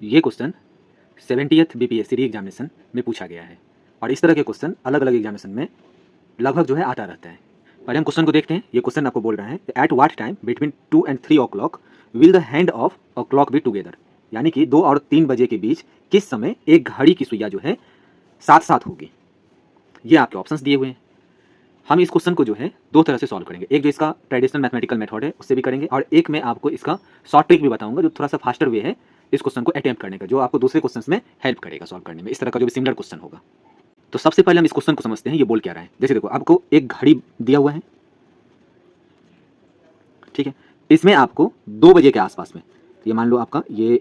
ये question 70th BPSC examination में पूछा गया है और इस तरह के क्वेश्चन अलग अलग एग्जामिनेशन में लगभग जो है आता रहता है। पहले हम क्वेश्चन को देखते हैं। ये क्वेश्चन आपको बोल रहा है at what time between 2 and 3 o'clock will the hand of a clock be together, यानी कि 2 और 3 बजे के बीच किस समय एक घड़ी की सुइया जो है साथ साथ होगी। ये आपके ऑप्शंस दिए हुए हैं। हम इस क्वेश्चन को जो है दो तरह से सॉल्व करेंगे। एक जो इसका ट्रेडिशनल मैथमेटिकल मेथड है उससे भी करेंगे और एक मैं आपको इसका शॉर्ट ट्रिक भी बताऊंगा जो थोड़ा सा फास्टर वे है इस क्वेश्चन को अटेम्प्ट करने का, जो आपको दूसरे क्वेश्चन में हेल्प करेगा सॉल्व करने में, इस तरह का जो भी सिमिलर क्वेश्चन होगा। तो सबसे पहले हम इस क्वेश्चन को समझते हैं ये बोल क्या रहा है। जैसे देखो आपको एक घड़ी दिया हुआ है, ठीक है, इसमें आपको 2 बजे के आसपास में, तो ये मान लो आपका ये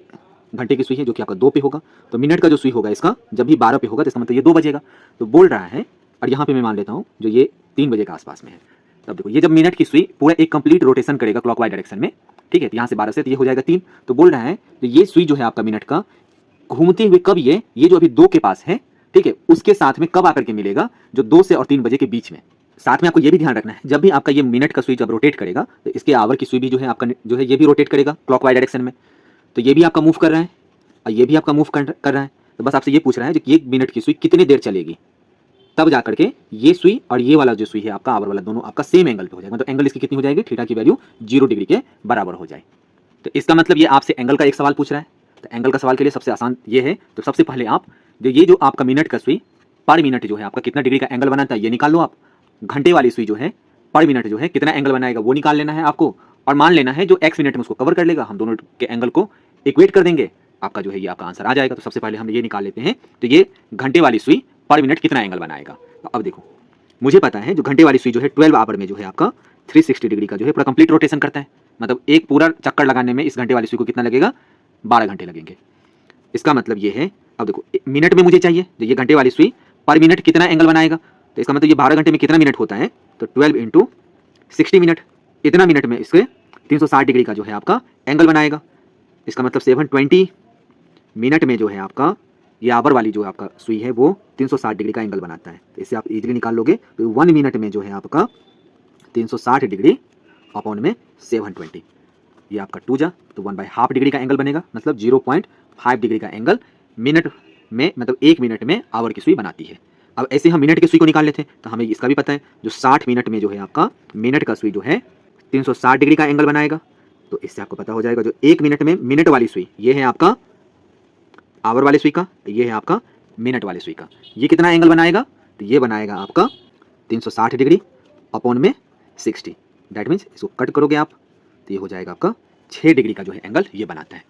घंटे की सुई है जो कि आपका 2 पे होगा, तो मिनट का जो सुई होगा इसका जब भी 12 पे होगा तो इसका मतलब ये 2 बजेगा। तो बोल रहा है और यहाँ पे मैं मान लेता हूँ जो ये 3 बजे के आसपास में है। तब देखो ये जब मिनट की सुई पूरा एक कंप्लीट रोटेशन करेगा क्लॉकवाइज डायरेक्शन में, ठीक है, तो यहाँ से 12 से तो ये हो जाएगा 3। तो बोल रहा है तो ये सुई जो है आपका मिनट का घूमते हुए कब ये जो अभी 2 के पास है, ठीक है, उसके साथ में कब आकर के मिलेगा, जो 2 से और 3 बजे के बीच में। साथ में आपको ये भी ध्यान रखना है जब भी आपका ये मिनट का सुई जब रोटेट करेगा तो इसके आवर की सुई भी जो है आपका जो है ये भी रोटेट करेगा क्लॉकवाइज डायरेक्शन में। तो ये भी आपका मूव कर रहा है और ये भी आपका मूव कर रहा है। तो बस आपसे ये पूछ रहा है कि 1 मिनट की सुई कितनी देर चलेगी, तब जाकर के ये सुई और ये वाला जो सुई है आपका आवर वाला दोनों आपका सेम एंगल पे हो जाएगा। मतलब एंगल इसकी कितनी हो जाएगी, थीटा की वैल्यू 0 डिग्री के बराबर हो जाए। तो इसका मतलब ये आपसे एंगल का एक सवाल पूछ रहा है। तो एंगल का सवाल के लिए सबसे आसान ये है, तो सबसे पहले आप जो आपका मिनट का सुई पर मिनट जो है आपका कितना डिग्री का एंगल बनाता है ये निकाल लो आप। घंटे वाली सुई जो है पर मिनट जो है कितना एंगल बनाएगा वो निकाल लेना है आपको, और मान लेना है जो x मिनट में उसको कवर कर लेगा हम दोनों के एंगल को इक्वेट कर देंगे, आपका जो है ये आपका आंसर आ जाएगा। तो सबसे पहले हम ये निकाल लेते हैं, तो ये घंटे वाली सुई पर मिनट कितना एंगल बनाएगा। तो अब देखो मुझे पता है जो घंटे वाली सुई जो है 12 आवर में जो है आपका 360 डिग्री का जो है पूरा कंप्लीट रोटेशन करता है। मतलब एक पूरा चक्कर लगाने में इस घंटे वाली सुई को कितना लगेगा, 12 घंटे लगेंगे। इसका मतलब ये है, अब देखो मिनट में मुझे चाहिए जो ये घंटे वाली सुई पर मिनट कितना एंगल बनाएगा, तो इसका मतलब ये 12 घंटे में कितना मिनट होता है, तो 12 इंटू 60 मिनट, इतना मिनट में इसके 360 डिग्री का जो है आपका एंगल बनाएगा। इसका मतलब 720 मिनट में जो है आपका ये आवर वाली जो आपका सुई है वो 360 डिग्री का एंगल बनाता है। तो इससे आप इजीली निकाल लोगे। तो 1 मिनट में जो है आपका 360 डिग्री अपॉन में 720, ये आपका 2 जा तो 1/2 डिग्री का एंगल बनेगा। मतलब 0.5 डिग्री का एंगल मिनट में, मतलब 1 मिनट में आवर की सुई बनाती है। अब ऐसे हम मिनट की सुई को निकाल लेते हैं, तो हमें इसका भी पता है जो 60 मिनट में जो है आपका मिनट का सुई जो है 360 डिग्री का एंगल बनाएगा। तो इससे आपको पता हो जाएगा जो 1 मिनट में मिनट वाली सुई ये है आपका आवर वाले सुई का, ये है आपका मिनट वाले सुई का, ये कितना एंगल बनाएगा, तो ये बनाएगा आपका 360 डिग्री अपॉन में 60। दैट मीन्स इसको कट करोगे आप तो ये हो जाएगा आपका 6 डिग्री का जो है एंगल ये बनाता है।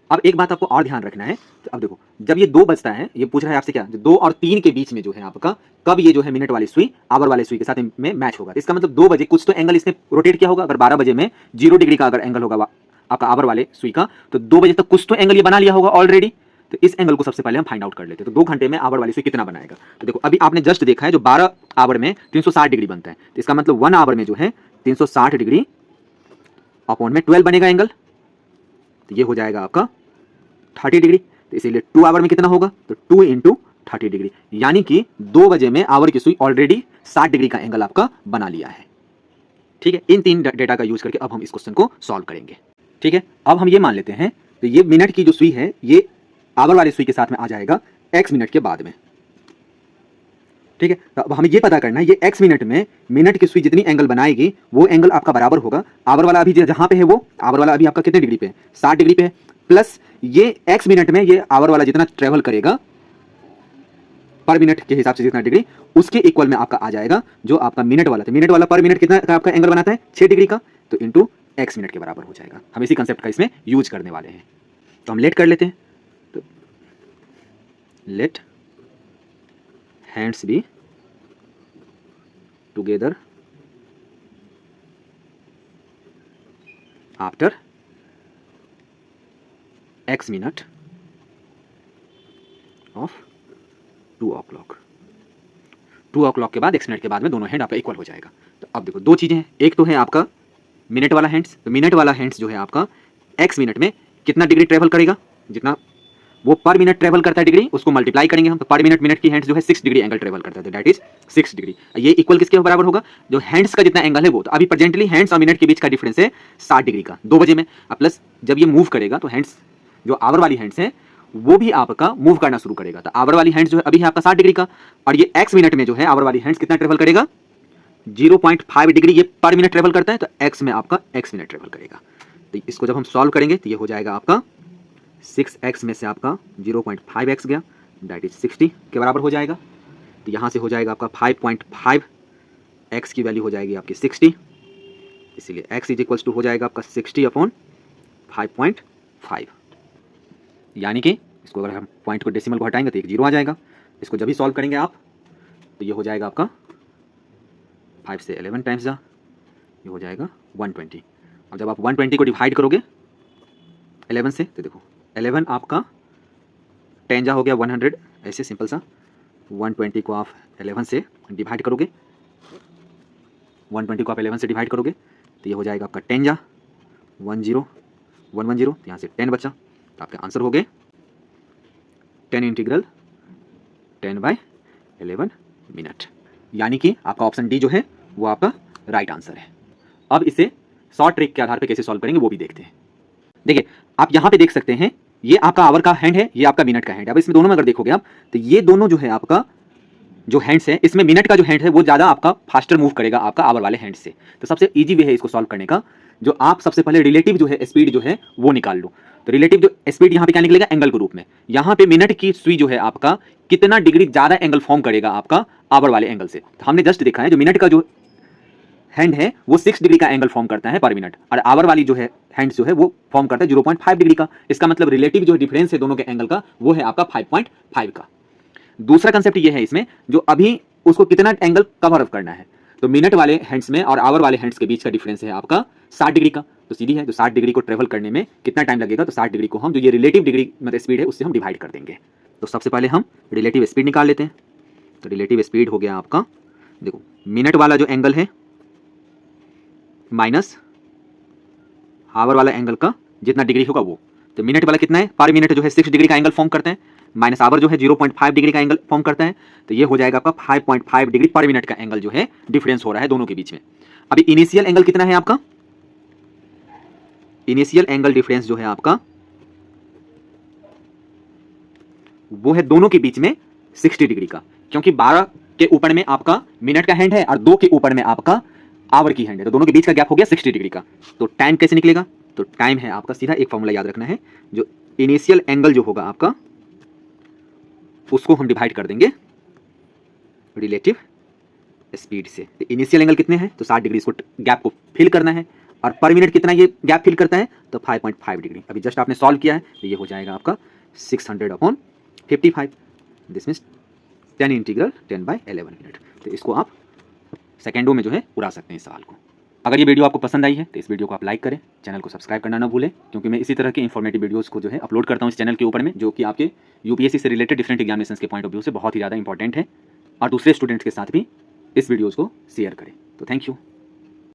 अब एक बात आपको और ध्यान रखना है, तो अब देखो जब ये 2 बजता है, ये पूछ रहा है आपसे क्या, 2 और 3 के बीच में जो है आपका कब ये जो है मिनट वाली सुई आवर वाले सुई के साथ में मैच होगा। इसका मतलब 2 बजे कुछ तो एंगल इसने रोटेट किया होगा। अगर 12 बजे में 0 डिग्री का अगर एंगल होगा आपका आवर वाले सुई का, तो 2 बजे तक कुछ तो एंगल ये बना लिया होगा ऑलरेडी। तो इस एंगल को सबसे पहले हम फाइंड आउट कर लेते हैं। तो 2 घंटे में आवर वाली सुई कितना बनाएगा, तो देखो अभी आपने जस्ट देखा है जो 12 आवर में 360 डिग्री बनता है, तो इसका मतलब 1 आवर में जो है 360 डिग्री अपॉन में 12 बनेगा एंगल, तो ये हो जाएगा आपका 30 डिग्री। तो इसीलिए 2 आवर में कितना होगा, तो 2 इंटू 30 डिग्री, यानी कि 2 बजे में आवर की सुई ऑलरेडी 60 डिग्री का एंगल आपका बना लिया है। ठीक है, इन 3 डेटा का यूज करके अब हम इस क्वेश्चन को सॉल्व करेंगे। ठीक है, अब हम ये मान लेते हैं तो ये मिनट की जो सुई है ये आवर वाली सुई के साथ में आ जाएगा x मिनट के बाद में। ठीक है, तो अब हमें ये पता करना है ये x मिनट में मिनट की सुई जितनी एंगल बनाएगी वो एंगल आपका बराबर होगा आवर वाला अभी जहां पे है वो आवर वाला अभी आपका कितने डिग्री पे है, 60 डिग्री पे है, प्लस ये x मिनट में ये आवर वाला जितना ट्रेवल करेगा पर मिनट के हिसाब से जितना डिग्री उसके इक्वल में आपका आ जाएगा जो आपका मिनट वाला था। मिनट वाला पर मिनट कितना का आपका एंगल बनाता है, 6 डिग्री का, तो इंटू x मिनट के बराबर हो जाएगा। हम इसी कंसेप्ट का इसमें यूज करने वाले हैं। तो हम लेट कर लेते हैं, तो let hands be together after x minute of 2 o'clock। 2 o'clock के बाद x मिनट के बाद में दोनों हैंड आपका इक्वल हो जाएगा। तो अब देखो 2 चीज़ें हैं, एक तो है आपका मिनट वाला हैंड्स, तो मिनट वाला हैंड्स जो है आपका x मिनट में कितना डिग्री ट्रेवल करेगा, जितना वो पर मिनट ट्रेवल करता है डिग्री उसको मल्टीप्लाई करेंगे हम, तो पर मिनट की हैंड्स जो है 6 डिग्री एंगल ट्रेवल करता है, दैट इज 6 डिग्री। ये इक्वल किसके बराबर होगा, जो हैंड्स का जितना एंगल है वो, तो अभी प्रेजेंटली हैंड्स और मिनट के बीच का डिफरेंस है 60 डिग्री का 2 बजे में, प्लस जब ये मूव करेगा तो हैंड्स जो आवर वाली हैंड्स है वो भी आपका मूव करना शुरू करेगा। तो आवर वाली हैंड्स जो है अभी है आपका 60 डिग्री का, और ये x मिनट में जो है आवर वाली हैंड्स कितना ट्रेवल करेगा, 0.5 डिग्री ये पर मिनट ट्रेवल करता है, तो x में आपका x मिनट ट्रेवल करेगा। तो इसको जब हम सॉल्व करेंगे तो ये हो जाएगा आपका 6x में से आपका 0.5x गया, दैट इज 60 के बराबर हो जाएगा। तो यहाँ से हो जाएगा आपका 5.5, x की वैल्यू हो जाएगी आपकी 60, इसीलिए x इज इक्वल्स टू हो जाएगा आपका 60 अपॉन 5.5। यानी कि इसको अगर हम पॉइंट को डेसिमल को हटाएंगे तो एक जीरो आ जाएगा। इसको जब भी सॉल्व करेंगे आप तो ये हो जाएगा आपका 5 से 11 टाइम्स जा, ये हो जाएगा 120। अब जब आप 120 को डिवाइड करोगे 11 से तो देखो 11 आपका 10 जा हो गया 100, ऐसे सिंपल सा 120 को आप 11 से डिवाइड करोगे, 120 को आप 11 से डिवाइड करोगे तो ये हो जाएगा आपका 10 जा 10110, तो यहाँ से 10 बचा, तो आपका आंसर हो गए 10 इंटीग्रल 10/11 मिनट। यानी कि आपका ऑप्शन डी जो है वो आपका राइट आंसर है। अब इसे शॉर्ट ट्रिक के आधार पे कैसे सॉल्व करेंगे वो भी देखते हैं। देखिए आप यहाँ पे देख सकते हैं, ये आपका आवर का हैंड है, ये आपका मिनट का हैंड है। अब इसमें दोनों में अगर देखोगे आप तो ये दोनों जो है आपका जो हैंड्स है, इसमें मिनट का जो हैंड है वो ज़्यादा आपका फास्टर मूव करेगा आपका आवर वाले हैंड से। तो सबसे ईजी वे है इसको सॉल्व करने का, जो आप सबसे पहले रिलेटिव जो है स्पीड जो है वो निकाल लो। तो रिलेटिव जो स्पीड यहाँ पे क्या निकलेगा, एंगल के रूप में। यहाँ पे मिनट की सुई जो है आपका कितना डिग्री ज़्यादा एंगल फॉर्म करेगा आपका आवर वाले एंगल से। तो हमने जस्ट देखा है जो मिनट का जो हैंड है वो 6 डिग्री का एंगल फॉर्म करता है पर मिनट, और आवर वाली जो है हैंड जो है वो फॉर्म करता है 0.5 डिग्री का। इसका मतलब रिलेटिव जो डिफरेंस है दोनों के एंगल का वो है आपका 5.5 का। दूसरा कंसेप्ट ये है इसमें, जो अभी उसको कितना एंगल कवर अप करना है, तो मिनट वाले हैंड्स में और आवर वाले हैंड्स के बीच का डिफरेंस है आपका 60 डिग्री का। तो सीधी है, तो 60 डिग्री को ट्रेवल करने में कितना टाइम लगेगा, तो 60 डिग्री को हम जो ये रिलेटिव डिग्री मतलब स्पीड है उससे हम डिवाइड कर देंगे। तो सबसे पहले हम रिलेटिव स्पीड निकाल लेते हैं। तो रिलेटिव स्पीड हो गया आपका, देखो मिनट वाला जो एंगल है माइनस आवर वाला एंगल का जितना डिग्री होगा वो। तो मिनट वाला कितना है, पर मिनट जो है 6 डिग्री का एंगल फॉर्म करते हैं, माइनस आवर जो है 0.5 डिग्री का एंगल फॉर्म करता है, तो ये हो जाएगा आपका 5.5 डिग्री पर मिनट का एंगल जो है डिफरेंस हो रहा है दोनों के बीच में। अभी इनिशियल एंगल कितना है आपका, इनिशियल एंगल डिफरेंस जो है आपका वो है दोनों के बीच में 60 डिग्री का, क्योंकि 12 के ऊपर में आपका मिनट का हैंड है और 2 के ऊपर में आपका आवर की हैंड है, तो दोनों के बीच का गैप हो गया 60 डिग्री का। तो टाइम कैसे निकलेगा, तो टाइम है आपका सीधा एक फॉर्मूला याद रखना है, जो इनिशियल एंगल जो होगा आपका उसको हम डिवाइड कर देंगे रिलेटिव स्पीड से। तो इनिशियल एंगल कितने हैं, तो 60 डिग्री, इसको गैप को फिल करना है, और पर मिनट कितना ये गैप फिल करता है, तो 5.5 डिग्री। अभी जस्ट आपने सॉल्व किया है तो ये हो जाएगा आपका 600/55, दिस मीन्स 10 इंटीग्रल 10/11 मिनट। तो इसको आप सेकेंडों में जो है उड़ा सकते हैं इस सवाल को। अगर ये वीडियो आपको पसंद आई है तो इस वीडियो को आप लाइक करें, चैनल को सब्सक्राइब करना ना भूलें, क्योंकि मैं इसी तरह के इन्फॉर्मेटिव वीडियोस को जो है अपलोड करता हूँ इस चैनल के ऊपर में, जो कि आपके यूपीएससी से रिलेटेड डिफरेंट एग्जामिनेशंस के पॉइंट ऑफ व्यू से बहुत ही ज़्यादा इंपॉर्टेंट है, और दूसरे स्टूडेंट्स के साथ भी इस वीडियोज़ को शेयर करें। तो थैंक यू।